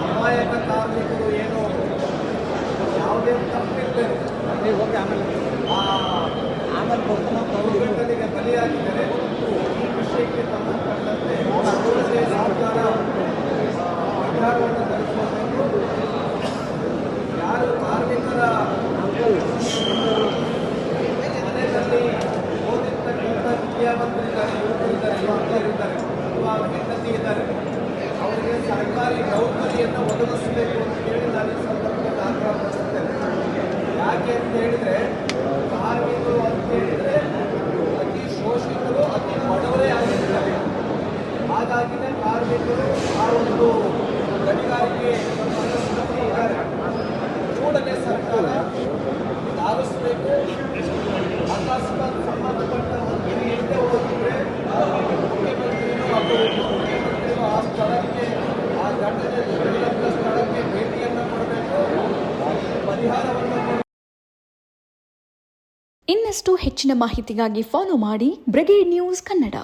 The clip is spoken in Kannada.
ಅಮಾಯಕ ಕಾರ್ಮಿಕರು ಏನು ಯಾವುದೇ ತಪ್ಪಿದ್ದರೆ ದುರ್ಘಟನೆಗೆ ಬಲಿಯಾಗಿದ್ದಾರೆ. ಈ ವಿಷಯಕ್ಕೆ ಸಂಬಂಧಪಟ್ಟಂತೆ ಕೂಡಲೇ ಸರ್ಕಾರ ನಿರ್ಧಾರವನ್ನು ತೆಗೆದುಕೊಳ್ಳಬೇಕು. ಯಾರು ಕಾರ್ಮಿಕರ ಮನೆಯಲ್ಲಿ ಓದಿರ್ತಕ್ಕಂಥ ವಿದ್ಯಾವಂತರಿದ್ದಾರೆ, ಯುವಕರಿದ್ದಾರೆ, ಯುವಕರಿದ್ದಾರೆ ಅಥವಾ ಹೆಂಡತಿ ಇದ್ದಾರೆ, ಅವರಿಗೆ ಸರ್ಕಾರಿ ನೌಕರಿಯನ್ನು ಒದಗಿಸಬೇಕು ಅಂತ ಹೇಳಿ ನಾನು ಈ ಸಂದರ್ಭದಲ್ಲಿ ಆಗ್ರಹ ಪಡಿಸುತ್ತೇನೆ. ಯಾಕೆ ಅಂತ ಹೇಳಿದರೆ ಕಾರ್ಮಿಕರು ಅಂತ ಹೇಳಿದರೆ ಅತಿ ಶೋಷಿತರು, ಅತಿ ಬಡವರೇ ಆಗಿರ್ತಾರೆ. ಹಾಗಾಗಿನೇ ಕಾರ್ಮಿಕರು ಆ ಒಂದು ಗಣಿಗಾರಿಕೆ ಸಂದರ್ಭದಲ್ಲಿ ಇದ್ದಾರೆ. ಕೂಡಲೇ ಸರ್ಕಾರ ಧಾವಿಸಬೇಕು. ಅಕಸ್ಮಾತ್ ಸಂಬಂಧಪಟ್ಟ ಮಂತ್ರಿ ಹಿಂದೆ ಹೋಗಿದ್ರೆ ಮುಖ್ಯಮಂತ್ರಿಗಳು ಅಥವಾ ಉಪಮುಖ್ಯಮಂತ್ರಿಗಳು ಆ ಸ್ಥಳಕ್ಕೆ, ಆ ಘಟನೆ ನಡೆದಂಥ ಸ್ಥಳಕ್ಕೆ ಭೇಟಿಯನ್ನು ಕೊಡಬೇಕು, ಪರಿಹಾರವನ್ನು ಕೊಡಬೇಕು. ಇನ್ನಷ್ಟು ಹೆಚ್ಚಿನ ಮಾಹಿತಿಗಾಗಿ ಫಾಲೋ ಮಾಡಿ ಬ್ರಿಗೇಡ್ ನ್ಯೂಸ್ ಕನ್ನಡ.